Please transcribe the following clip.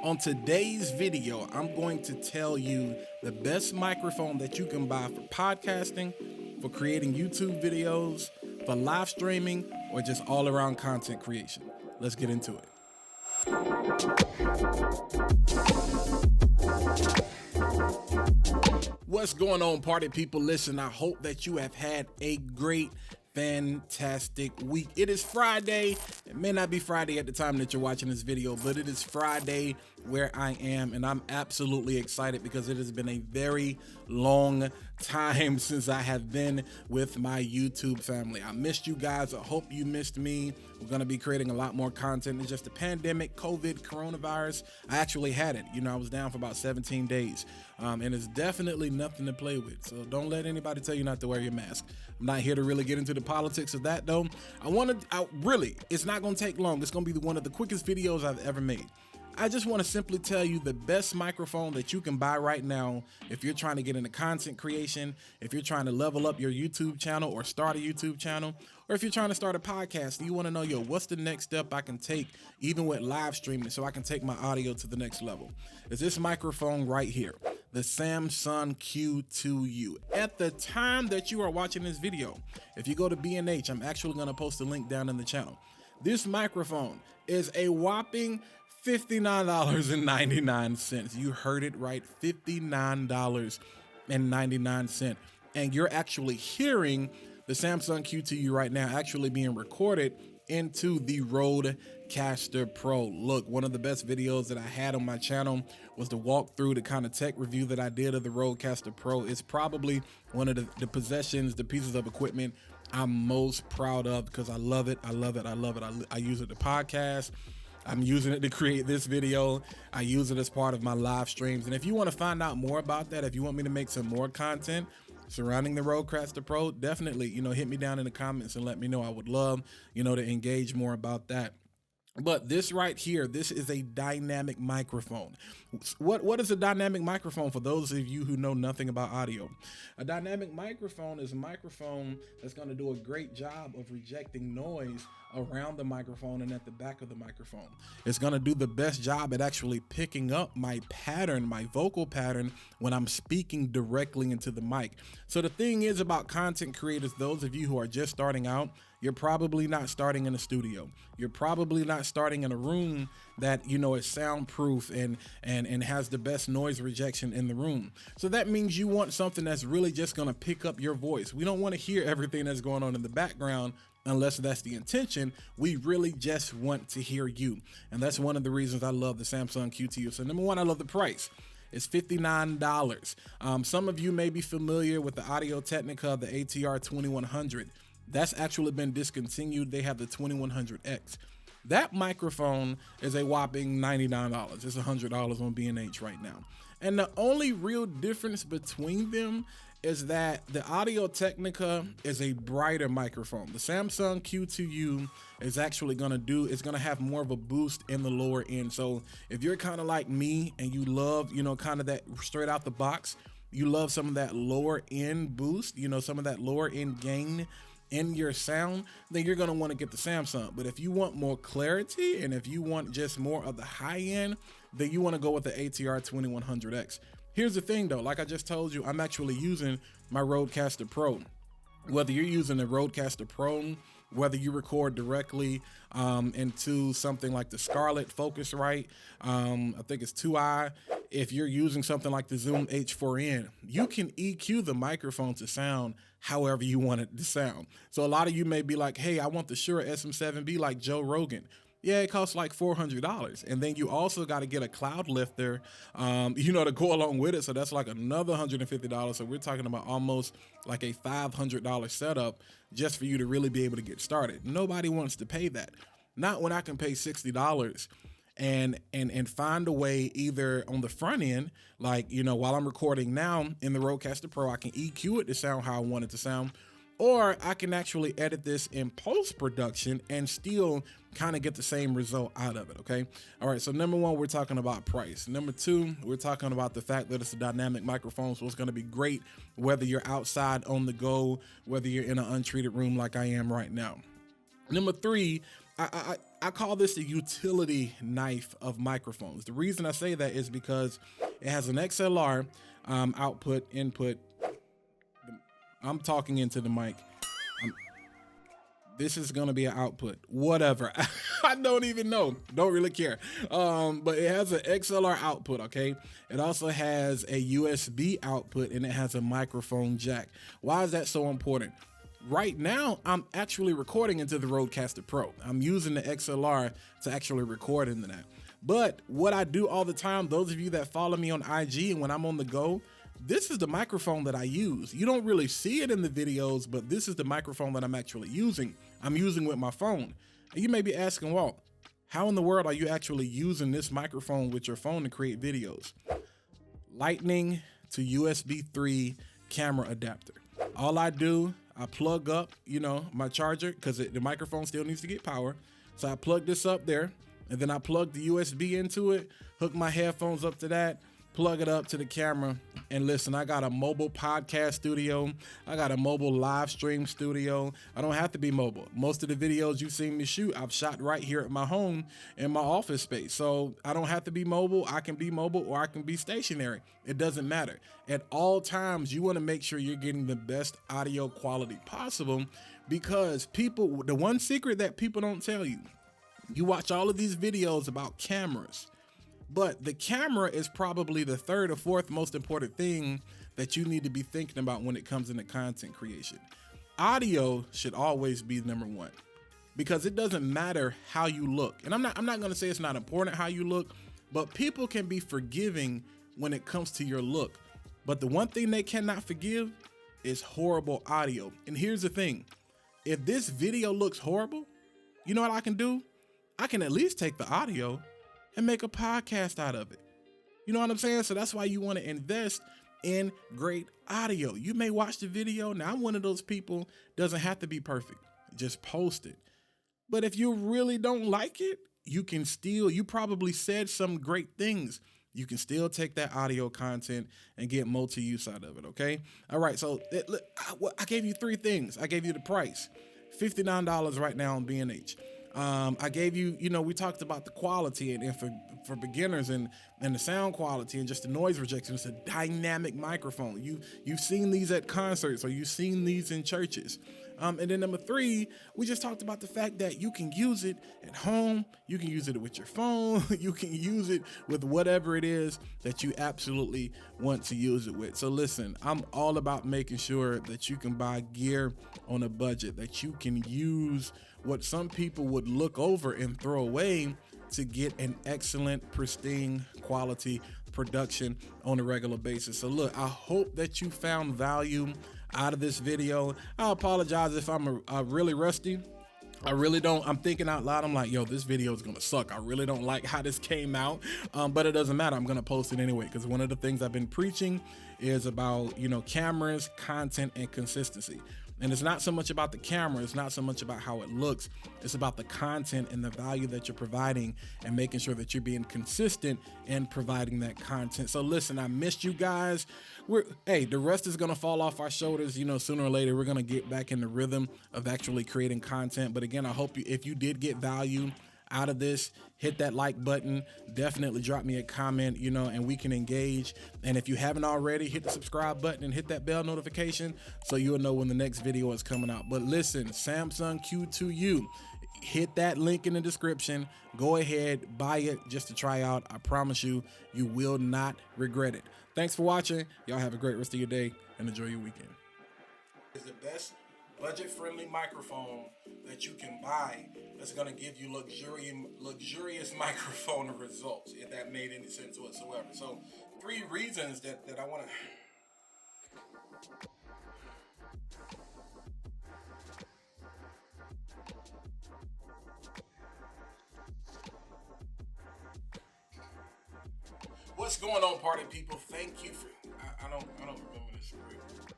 On today's video, I'm going to tell you the best microphone that you can buy for podcasting, for creating YouTube videos, for live streaming, or just all around content creation. Let's get into it. What's going on, party people? Listen, I hope that you have had a great, fantastic week. It is Friday. It may not be Friday at the time that you're watching this video, but it is Friday where I am, and I'm absolutely excited because it has been a very long time since I have been with my YouTube family. I missed you guys. I hope you missed me. We're going to be creating a lot more content. It's just the pandemic, COVID, coronavirus. I actually had it. I was down for about 17 days, and it's definitely nothing to play with. So don't let anybody tell you not to wear your mask. I'm not here to really get into the politics of that, though. It's not going to take long. It's going to be one of the quickest videos I've ever made. I just want to simply tell you the best microphone that you can buy right now if you're trying to get into content creation, if you're trying to level up your YouTube channel or start a YouTube channel, or if you're trying to start a podcast and you want to know, what's the next step I can take even with live streaming so I can take my audio to the next level. It's this microphone right here, the Samson Q2U. At the time that you are watching this video, if you go to B&H, I'm actually going to post a link down in the channel. This microphone is a whopping $59.99. You heard it right, $59.99. And you're actually hearing the Samson Q2U right now actually being recorded into the Rodecaster Pro. Look, one of the best videos that I had on my channel was the walkthrough, the kind of tech review that I did of the Rodecaster Pro. It's probably one of the possessions, the pieces of equipment I'm most proud of because I love it. I love it. I love it. I use it to podcast. I'm using it to create this video. I use it as part of my live streams. And if you want to find out more about that, if you want me to make some more content surrounding the Rodecaster Pro, definitely, hit me down in the comments and let me know. I would love, to engage more about that. But this right here, this is a dynamic microphone. What is a dynamic microphone for those of you who know nothing about audio? A dynamic microphone is a microphone that's going to do a great job of rejecting noise around the microphone and at the back of the microphone. It's going to do the best job at actually picking up my pattern, my vocal pattern, when I'm speaking directly into the mic. So the thing is about content creators, those of you who are just starting out, you're probably not starting in a studio. You're probably not starting in a room that, is soundproof and has the best noise rejection in the room. So that means you want something that's really just going to pick up your voice. We don't want to hear everything that's going on in the background unless that's the intention. We really just want to hear you. And that's one of the reasons I love the Samson Q2U. So number one, I love the price. It's $59. Some of you may be familiar with the Audio Technica, the ATR 2100. That's actually been discontinued. They have the 2100X. That microphone is a whopping $99. It's $100 on B&H right now. And the only real difference between them is that the Audio Technica is a brighter microphone. The Samson Q2U is actually going to have more of a boost in the lower end. So if you're kind of like me and you love, kind of that straight out the box, you love some of that lower end boost, some of that lower end gain in your sound, then you're going to want to get the Samsung. But if you want more clarity and if you want just more of the high end, then you want to go with the ATR 2100X. Here's the thing though, like I just told you, I'm actually using my Rodecaster Pro. Whether you're using the Rodecaster Pro, whether you record directly into something like the Scarlett Focusrite, I think it's 2i. If you're using something like the Zoom H4n, you can EQ the microphone to sound however you want it to sound. So a lot of you may be like, hey, I want the Shure SM7B like Joe Rogan. Yeah, it costs like $400. And then you also got to get a cloud lifter, to go along with it. So that's like another $150. So we're talking about almost like a $500 setup just for you to really be able to get started. Nobody wants to pay that. Not when I can pay $60 and find a way either on the front end, like, while I'm recording now in the Rodecaster Pro, I can EQ it to sound how I want it to sound, or I can actually edit this in post-production and still kind of get the same result out of it, okay? All right, so number one, we're talking about price. Number two, we're talking about the fact that it's a dynamic microphone, so it's gonna be great whether you're outside on the go, whether you're in an untreated room like I am right now. Number three I call this the utility knife of microphones. The reason I say that is because it has an XLR output, input. I'm talking into the mic. This is gonna be an output, whatever. I don't even know, don't really care. But it has an XLR output, okay? It also has a USB output and it has a microphone jack. Why is that so important? Right now, I'm actually recording into the Rodecaster Pro. I'm using the XLR to actually record into that. But what I do all the time, those of you that follow me on IG and when I'm on the go, this is the microphone that I use. You don't really see it in the videos, but this is the microphone that I'm actually using. I'm using with my phone. And you may be asking, Walt, how in the world are you actually using this microphone with your phone to create videos? Lightning to USB 3 camera adapter. All I do, I plug up, my charger, because the microphone still needs to get power. So I plug this up there, and then I plug the USB into it, hook my headphones up to that, plug it up to the camera, and listen, I got a mobile podcast studio. I got a mobile live stream studio. I don't have to be mobile. Most of the videos you've seen me shoot, I've shot right here at my home in my office space. So I don't have to be mobile. I can be mobile or I can be stationary. It doesn't matter. At all times, you want to make sure you're getting the best audio quality possible, because the one secret that people don't tell you, you watch all of these videos about cameras, but the camera is probably the third or fourth most important thing that you need to be thinking about when it comes into content creation. Audio should always be number one, because it doesn't matter how you look. And I'm not going to say it's not important how you look, but people can be forgiving when it comes to your look. But the one thing they cannot forgive is horrible audio. And here's the thing. If this video looks horrible, you know what I can do? I can at least take the audio and make a podcast out of it. You know what I'm saying? So that's why you want to invest in great audio. You may watch the video. Now, I'm one of those people, doesn't have to be perfect. Just post it. But if you really don't like it, you probably said some great things. You can still take that audio content and get multi-use out of it, okay? All right, so look, I gave you three things. I gave you the price, $59 right now on B&H. I gave you, we talked about the quality and for beginners and the sound quality and just the noise rejection. It's a dynamic microphone. You've seen these at concerts or you've seen these in churches. And then number three, we just talked about the fact that you can use it at home. You can use it with your phone. You can use it with whatever it is that you absolutely want to use it with. So listen, I'm all about making sure that you can buy gear on a budget, that you can use what some people would look over and throw away to get an excellent, pristine quality production on a regular basis. So look, I hope that you found value out of this video. I apologize if I'm really rusty. I really don't. I'm thinking out loud. I'm like, yo, this video is gonna suck. I really don't like how this came out, but it doesn't matter. I'm gonna post it anyway, because one of the things I've been preaching is about, cameras, content, and consistency. And it's not so much about the camera. It's not so much about how it looks. It's about the content and the value that you're providing and making sure that you're being consistent in providing that content. So listen, I missed you guys. The rest is going to fall off our shoulders. Sooner or later, we're going to get back in the rhythm of actually creating content. But again, I hope if you did get value out of this, hit that like button, definitely drop me a comment, and we can engage. And if you haven't already, hit the subscribe button and hit that bell notification so you'll know when the next video is coming out. But listen, Samson Q2U, hit that link in the description. Go ahead, buy it just to try out. I promise you, you will not regret it. Thanks for watching. Y'all have a great rest of your day and enjoy your weekend. It's the best budget-friendly microphone that you can buy that's going to give you luxurious microphone results, if that made any sense whatsoever. So 3 reasons that I want to... What's going on, party people? Thank you for... I don't remember this script.